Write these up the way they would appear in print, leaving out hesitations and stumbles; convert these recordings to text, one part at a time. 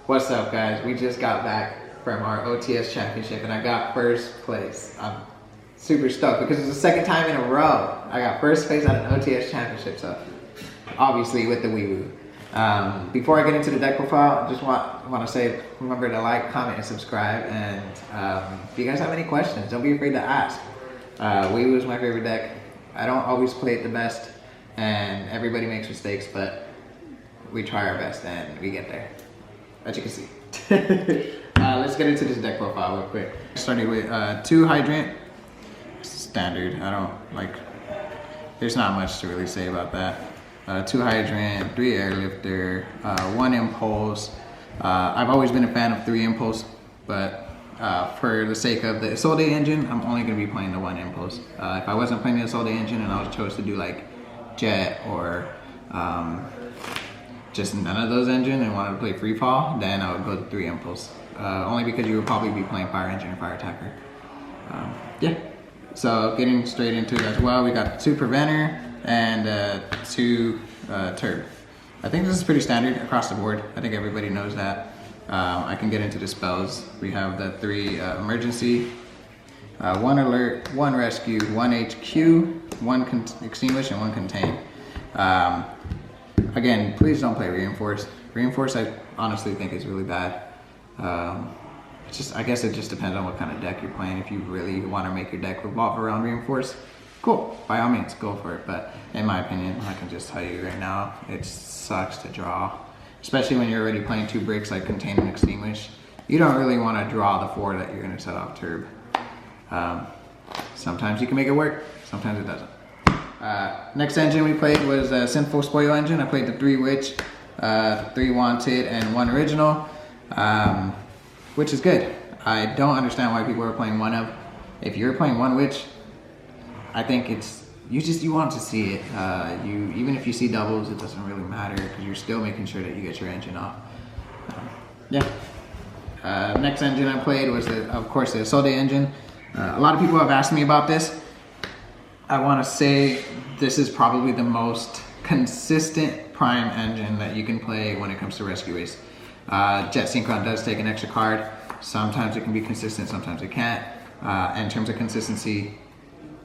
What's up, guys? We just got back from our OTS championship and I got first place. I'm super stoked because it's the second time in a row I got first place at an OTS championship, so obviously with the wee woo. Before I get into the deck profile, I just want to say, remember to like, comment, and subscribe, and if you guys have any questions, don't be afraid to ask. Wee woo is my favorite deck. I don't always play it the best, and everybody makes mistakes, but we try our best and we get there, as you can see. Let's get into this deck profile real quick. Starting with 2 Hydrant, standard. There's not much to really say about that. 2 Hydrant, 3 Airlifter, 1 Impulse. I've always been a fan of 3 Impulse, but for the sake of the Isolde engine, I'm only going to be playing the 1 Impulse. If I wasn't playing the Isolde engine and I was chose to do like Jet or just none of those engines and wanted to play Free Fall, then I would go to 3 Impulse. Only because you would probably be playing Fire Engine or Fire Attacker. Yeah. So getting straight into it as well, we got 2 Preventer and 2 Turb. I think this is pretty standard across the board. I think everybody knows that. I can get into the spells. We have the 3 Emergency, 1 Alert, 1 Rescue, 1 HQ, 1 Extinguish, and 1 Contain. Again, please don't play Reinforce. Reinforce, I honestly think is really bad. I guess it just depends on what kind of deck you're playing. If you really want to make your deck revolve around Reinforce, cool, by all means, go for it. But in my opinion, I can just tell you right now, it sucks to draw. Especially when you're already playing 2 bricks like Contain and Extinguish. You don't really want to draw the 4 that you're going to set off Turb. Sometimes you can make it work, sometimes it doesn't. Next engine we played was SINFUL Spoil engine. I played the 3 Witch, 3 Wanted, and 1 Original, which is good. I don't understand why people are playing 1 of. If you're playing 1 Witch, I think it's you want to see it. Even if you see doubles, it doesn't really matter because you're still making sure that you get your engine off. Yeah. Next engine I played was of course the Isolde engine. A lot of people have asked me about this. I want to say this is probably the most consistent prime engine that you can play when it comes to rescue race. Jet Synchron does take an extra card. Sometimes it can be consistent, sometimes it can't. In terms of consistency,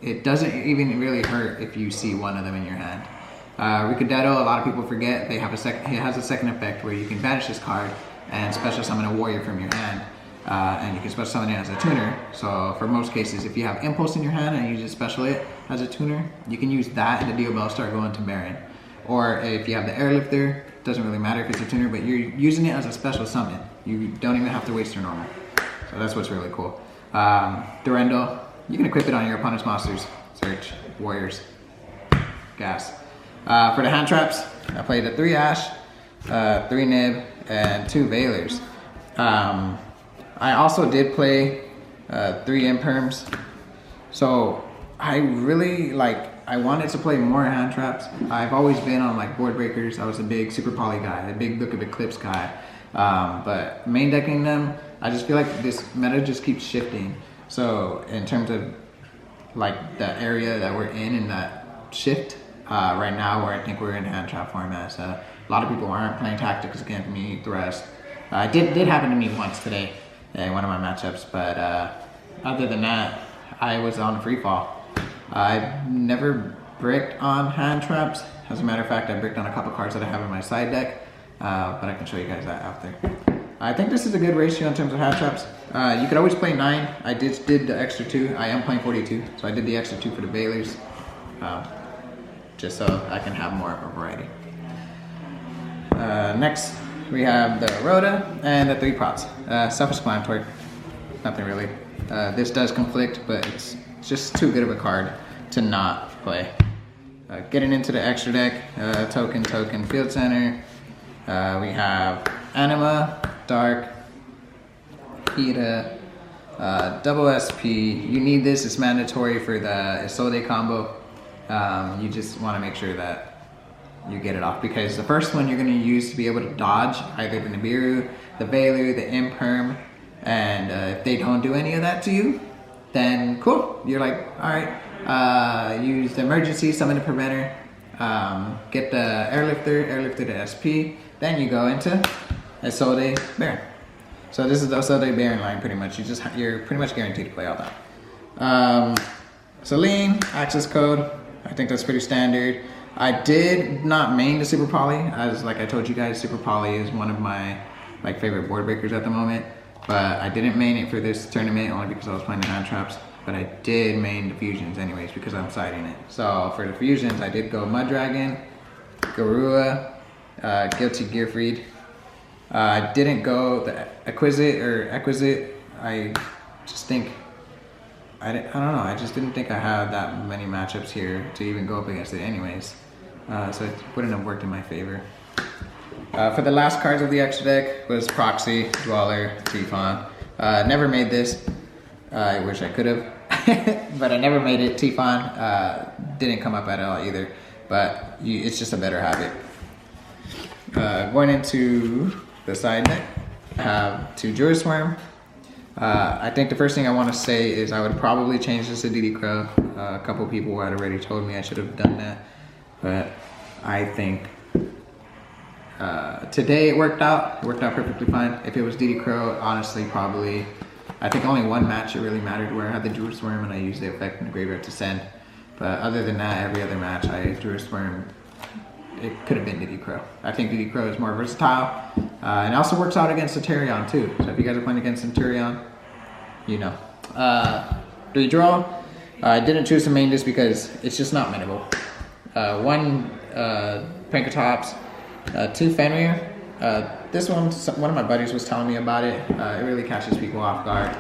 it doesn't even really hurt if you see 1 of them in your hand. Ricadetto, a lot of people forget, it has a second effect where you can banish this card and special summon a warrior from your hand. And you can special summon it as a tuner. So for most cases, if you have Impulse in your hand and you just special it as a tuner, you can use that and the Dio Bell start going to Baron. Or if you have the Airlifter, doesn't really matter if it's a tuner, but you're using it as a special summon. You don't even have to waste your normal. So that's what's really cool. Durendo, you can equip it on your opponent's monsters. Search, Warriors, Gas. For the hand traps, I played the 3 Ash, 3 Nib, and 2 Veilers. I also did play 3 Imperms. So I really I wanted to play more hand traps. I've always been on like board breakers. I was a big Super Poly guy, a big Book of Eclipse guy. But main decking them, I just feel like this meta just keeps shifting. So in terms of like the area that we're in that shift, right now where I think we're in hand trap formats, a lot of people aren't playing tactics against me, Thrust. It did happen to me once today in one of my matchups, but other than that, I was on Free Fall. I've never bricked on hand traps. As a matter of fact, I bricked on a couple cards that I have in my side deck, but I can show you guys that after. I think this is a good ratio in terms of hand traps. You could always play 9. I did the extra 2. I am playing 42, so I did the extra 2 for the Veilers, just so I can have more of a variety. Next, we have the Rhoda and the 3 Prots. Self-explanatory, nothing really. This does conflict, but it's just too good of a card to not play. Getting into the extra deck, token, Field Center. We have Anima, Dark, Hida, double SP. You need this, it's mandatory for the Isolde combo. You just want to make sure that you get it off because the first one you're going to use to be able to dodge either the Nibiru, the Veiler, the Imperm, and if they don't do any of that to you, then cool. You're like, all right, use the emergency, summon the preventer, get the airlifter to SP, then you go into Isolde Baron. So this is the Isolde Baron line pretty much. You're pretty much guaranteed to play all that. Celine, access code. I think that's pretty standard. I did not main the Super Poly, as like I told you guys, Super Poly is one of my like favorite board breakers at the moment. But I didn't main it for this tournament only because I was playing the hand traps. But I did main the fusions anyways because I'm siding it. So for the fusions, I did go Mud Dragon, Garua, Guilty Gearfried. I didn't go the Exquisite. I just think, I don't know, I just didn't think I had that many matchups here to even go up against it anyways. So it wouldn't have worked in my favor. For the last cards of the extra deck was Proxy, Dweller, Tifon. Never made this. I wish I could have. But I never made it. Tifon didn't come up at all either. But it's just a better habit. Going into the side deck, I have 2 Druid Swarm. I think the first thing I want to say is I would probably change this to DD Crow. A couple people had already told me I should have done that. But I think today it worked out. It worked out perfectly fine. If it was DD Crow, honestly, probably, I think only one match it really mattered where I had the Druid Swarm and I used the effect in the graveyard to send. But other than that, every other match I Druid Swarm, it could have been DD Crow. I think DD Crow is more versatile. And it also works out against Centurion too. So if you guys are playing against Centurion, you know. 3 draw. I didn't choose to main this because it's just not winnable. 1 Pankatops, 2 Fenrir. This one of my buddies was telling me about it. It really catches people off guard.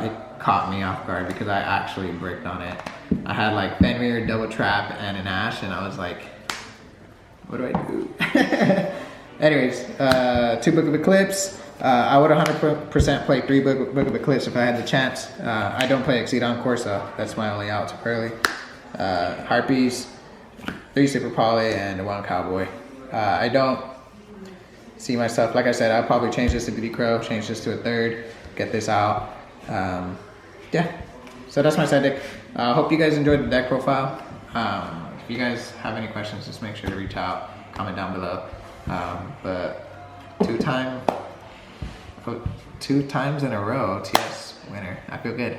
It caught me off guard because I actually bricked on it. I had like Fenrir, Double Trap, and an Ash, and I was like, what do I do? Anyways, 2 Book of Eclipse. I would 100% play 3 Book of Eclipse if I had the chance. I don't play Exceedon Core, so that's my only out too early. Harpies, 3 Super Poly, and 1 Cowboy. I don't see myself, like I said, I'll probably change this to DD Crow, change this to a 3rd, get this out. Yeah, so that's my side deck. Hope you guys enjoyed the deck profile. If you guys have any questions, just make sure to reach out, comment down below. But 2 times in a row, OTS winner. I feel good.